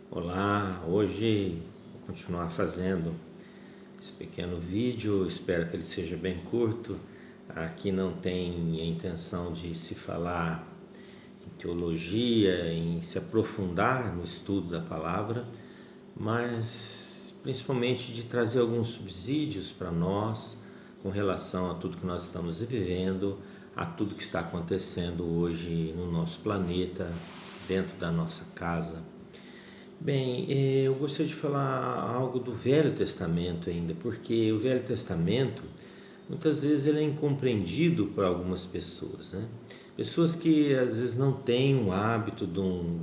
Olá, hoje vou continuar fazendo esse pequeno vídeo, espero que ele seja bem curto. Aqui não tem a intenção de se falar em teologia, em se aprofundar no estudo da palavra, mas principalmente de trazer alguns subsídios para nós com relação a tudo que nós estamos vivendo, a tudo que está acontecendo hoje no nosso planeta, dentro da nossa casa. Bem, eu gostaria de falar algo do Velho Testamento ainda, porque o Velho Testamento, muitas vezes ele é incompreendido por algumas pessoas, né? Pessoas que às vezes não têm um hábito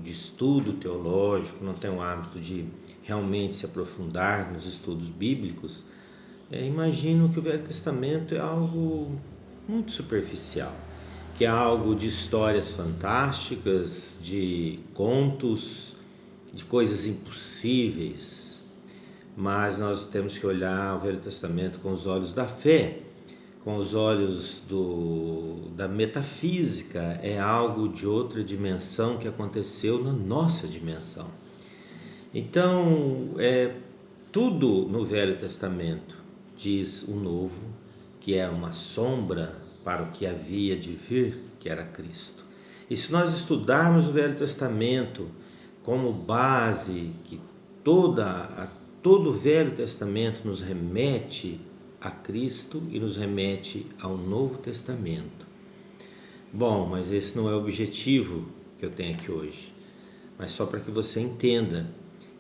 de estudo teológico, não têm um hábito de realmente se aprofundar nos estudos bíblicos, imaginam que o Velho Testamento é algo muito superficial, que é algo de histórias fantásticas, de contos, de coisas impossíveis, mas nós temos que olhar o Velho Testamento com os olhos da fé, com os olhos da metafísica. É algo de outra dimensão que aconteceu na nossa dimensão. Então, tudo no Velho Testamento diz o novo, que é uma sombra para o que havia de vir, que era Cristo. E se nós estudarmos o Velho Testamento como base, que todo o Velho Testamento nos remete a Cristo e nos remete ao Novo Testamento. Bom, mas esse não é o objetivo que eu tenho aqui hoje, mas só para que você entenda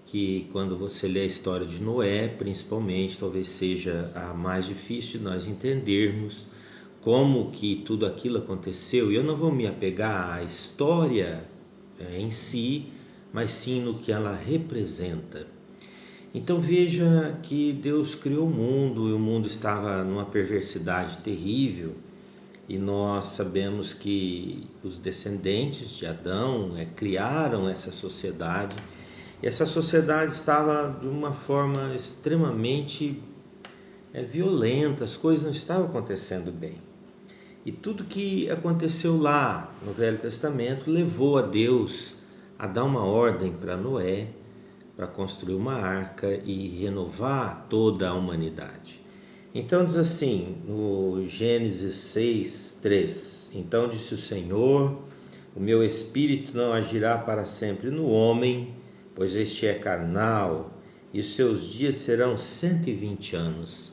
que quando você lê a história de Noé, principalmente, talvez seja a mais difícil de nós entendermos como que tudo aquilo aconteceu. E eu não vou me apegar à história em si, mas sim no que ela representa. Então veja que Deus criou o mundo e o mundo estava numa perversidade terrível, e nós sabemos que os descendentes de Adão criaram essa sociedade, e essa sociedade estava de uma forma extremamente violenta, as coisas não estavam acontecendo bem. E tudo que aconteceu lá no Velho Testamento levou a Deus a dar uma ordem para Noé, para construir uma arca e renovar toda a humanidade. Então diz assim, no Gênesis 6:3: Então disse o Senhor, o meu espírito não agirá para sempre no homem, pois este é carnal, e os seus dias serão 120 anos.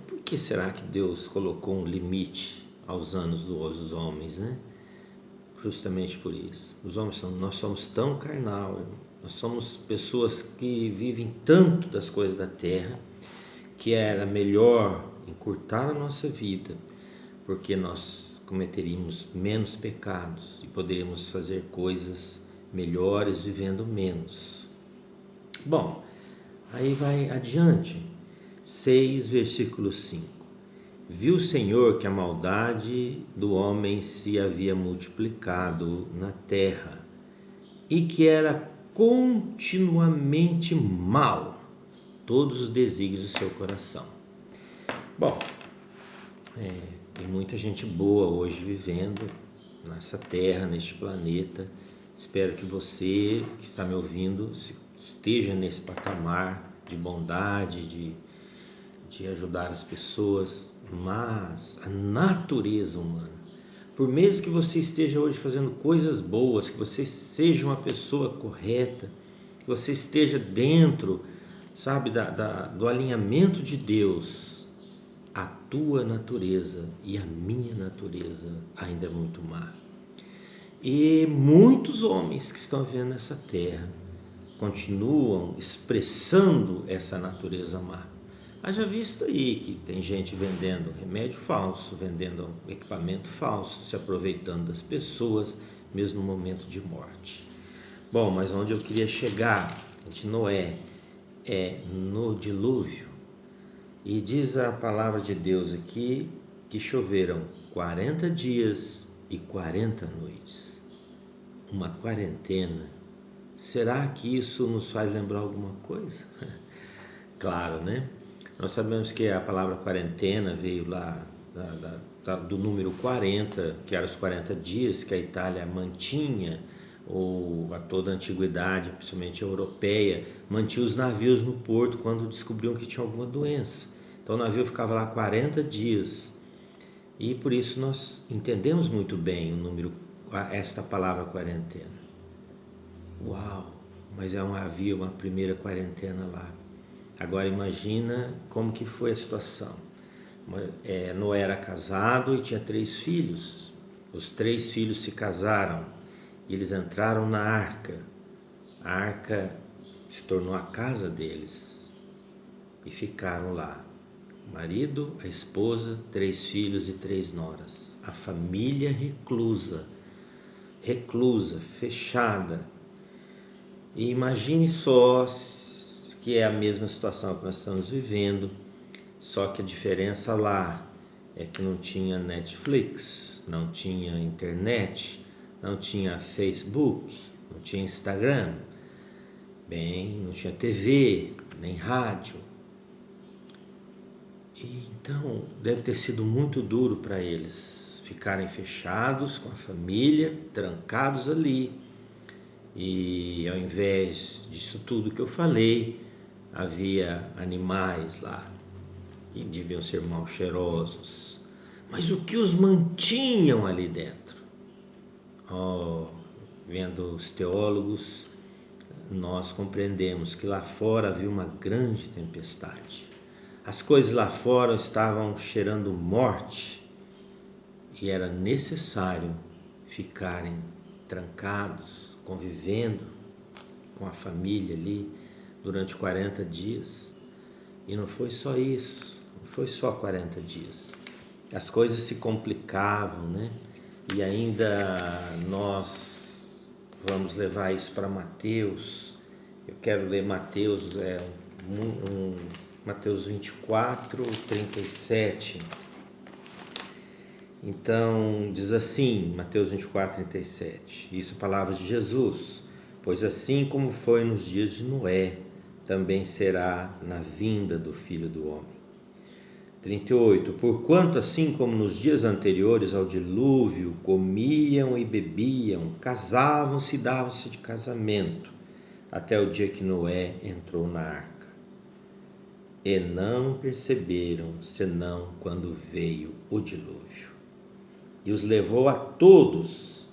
Por que será que Deus colocou um limite aos anos dos homens, né? Justamente por isso. Nós somos tão carnal, nós somos pessoas que vivem tanto das coisas da terra, que era melhor encurtar a nossa vida, porque nós cometeríamos menos pecados e poderíamos fazer coisas melhores vivendo menos. Bom, aí vai adiante, 6, versículo 5. Viu o Senhor que a maldade do homem se havia multiplicado na terra e que era continuamente mal todos os desígnios do seu coração. Bom, tem muita gente boa hoje vivendo nessa terra, neste planeta. Espero que você que está me ouvindo esteja nesse patamar de bondade, de ajudar as pessoas, mas a natureza humana, por mesmo que você esteja hoje fazendo coisas boas, que você seja uma pessoa correta, que você esteja dentro, sabe, do alinhamento de Deus, a tua natureza e a minha natureza ainda é muito má. E muitos homens que estão vivendo nessa terra continuam expressando essa natureza má. Haja visto aí que tem gente vendendo remédio falso, vendendo equipamento falso, se aproveitando das pessoas, mesmo no momento de morte. Bom, mas onde eu queria chegar, de Noé, é no dilúvio. E diz a palavra de Deus aqui que choveram 40 dias e 40 noites. Uma quarentena. Será que isso nos faz lembrar alguma coisa? Claro, né? Nós sabemos que a palavra quarentena veio lá do número 40, que eram os 40 dias que a Itália mantinha ou a toda a antiguidade, principalmente a europeia, mantinha os navios no porto quando descobriam que tinha alguma doença. Então o navio ficava lá 40 dias. E por isso nós entendemos muito bem o número, esta palavra quarentena. Uau! Mas havia uma primeira quarentena lá. Agora imagina como que foi a situação. Noé era casado e tinha 3 filhos. Os 3 filhos se casaram e eles entraram na arca. A arca se tornou a casa deles e ficaram lá. O marido, a esposa, 3 filhos e 3 noras. A família reclusa, fechada. E imagine só que é a mesma situação que nós estamos vivendo, só que a diferença lá é que não tinha Netflix, não tinha internet, não tinha Facebook, não tinha Instagram, não tinha TV, nem rádio. E então deve ter sido muito duro para eles ficarem fechados com a família, trancados ali. E ao invés disso tudo que eu falei, havia animais lá, que deviam ser mal cheirosos. Mas o que os mantinham ali dentro? Vendo os teólogos, nós compreendemos que lá fora havia uma grande tempestade. As coisas lá fora estavam cheirando morte e era necessário ficarem trancados, convivendo com a família ali durante 40 dias. E não foi só isso, não foi só 40 dias. As coisas se complicavam, né? E ainda nós vamos levar isso para Mateus. Eu quero ler Mateus, Mateus 24, 37. Então, diz assim, Mateus 24, 37. Isso é palavras de Jesus. Pois assim como foi nos dias de Noé, também será na vinda do Filho do Homem. 38. Porquanto assim como nos dias anteriores ao dilúvio, comiam e bebiam, casavam-se e davam-se de casamento, até o dia que Noé entrou na arca. E não perceberam, senão quando veio o dilúvio. E os levou a todos,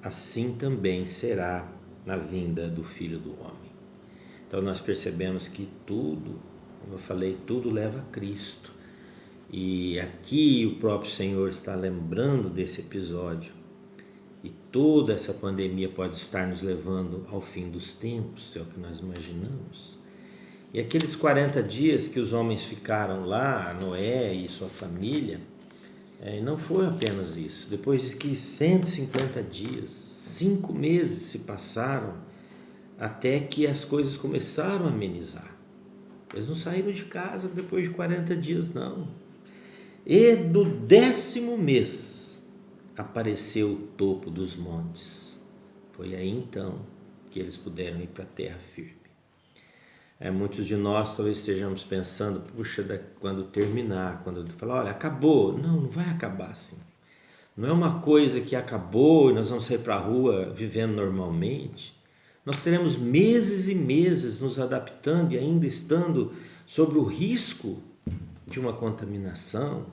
assim também será na vinda do Filho do Homem. Então nós percebemos que tudo, como eu falei, tudo leva a Cristo. E aqui o próprio Senhor está lembrando desse episódio. E toda essa pandemia pode estar nos levando ao fim dos tempos, é o que nós imaginamos. E aqueles 40 dias que os homens ficaram lá, Noé e sua família, não foi apenas isso. Depois de que 150 dias, 5 meses se passaram, até que as coisas começaram a amenizar. Eles não saíram de casa depois de 40 dias, não. E do 10º mês apareceu o topo dos montes. Foi aí então que eles puderam ir para a terra firme. Muitos de nós talvez estejamos pensando, puxa, quando terminar, quando falar, olha, acabou. Não vai acabar assim. Não é uma coisa que acabou e nós vamos sair para a rua vivendo normalmente. Nós teremos meses e meses nos adaptando e ainda estando sobre o risco de uma contaminação.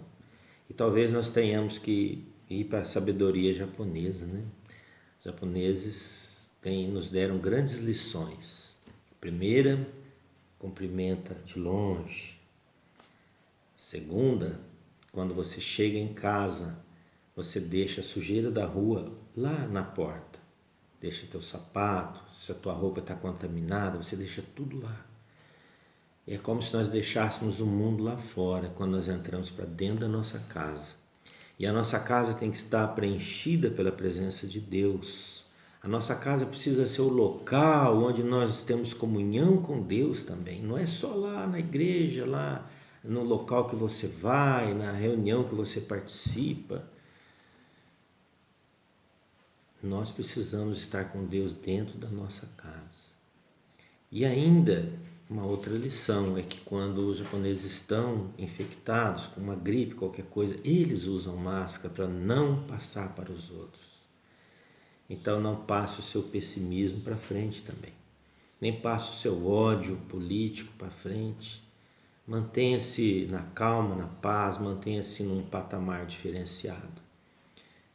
E talvez nós tenhamos que ir para a sabedoria japonesa, né? Os japoneses nos deram grandes lições. Primeira, cumprimenta de longe. Segunda, quando você chega em casa, você deixa a sujeira da rua lá na porta. Deixa teu sapato, se a tua roupa está contaminada, você deixa tudo lá. É como se nós deixássemos o mundo lá fora quando nós entramos para dentro da nossa casa. E a nossa casa tem que estar preenchida pela presença de Deus. A nossa casa precisa ser o local onde nós temos comunhão com Deus também. Não é só lá na igreja, lá no local que você vai, na reunião que você participa. Nós precisamos estar com Deus dentro da nossa casa. E ainda, uma outra lição é que quando os japoneses estão infectados com uma gripe, qualquer coisa, eles usam máscara para não passar para os outros. Então não passe o seu pessimismo para frente também. Nem passe o seu ódio político para frente. Mantenha-se na calma, na paz, mantenha-se num patamar diferenciado.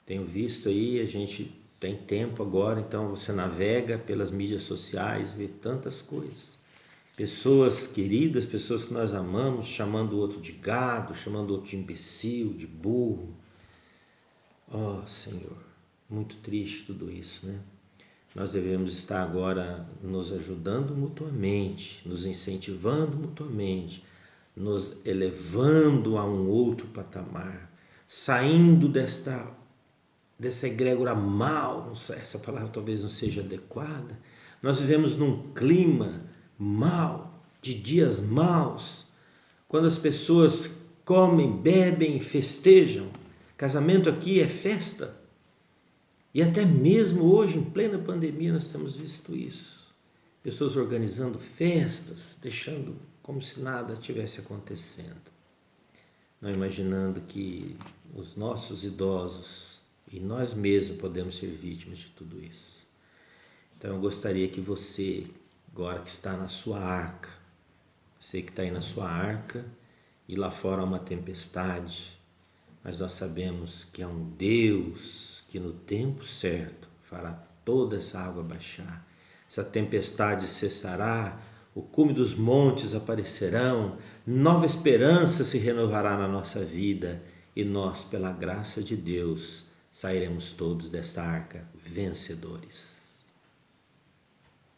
Tenho visto aí, a gente tem tempo agora, então você navega pelas mídias sociais, vê tantas coisas. Pessoas queridas, pessoas que nós amamos, chamando o outro de gado, chamando o outro de imbecil, de burro. Oh, Senhor, muito triste tudo isso, né? Nós devemos estar agora nos ajudando mutuamente, nos incentivando mutuamente, nos elevando a um outro patamar, saindo dessa egrégora mal, essa palavra talvez não seja adequada. Nós vivemos num clima mal, de dias maus, quando as pessoas comem, bebem, festejam. Casamento aqui é festa. E até mesmo hoje, em plena pandemia, nós temos visto isso. Pessoas organizando festas, deixando como se nada estivesse acontecendo. Não imaginando que os nossos idosos e nós mesmos podemos ser vítimas de tudo isso. Então eu gostaria que você, agora que está na sua arca, você que está aí na sua arca e lá fora há uma tempestade, mas nós sabemos que há um Deus que no tempo certo fará toda essa água baixar. Essa tempestade cessará, o cume dos montes aparecerão, nova esperança se renovará na nossa vida e nós, pela graça de Deus, sairemos todos desta arca vencedores.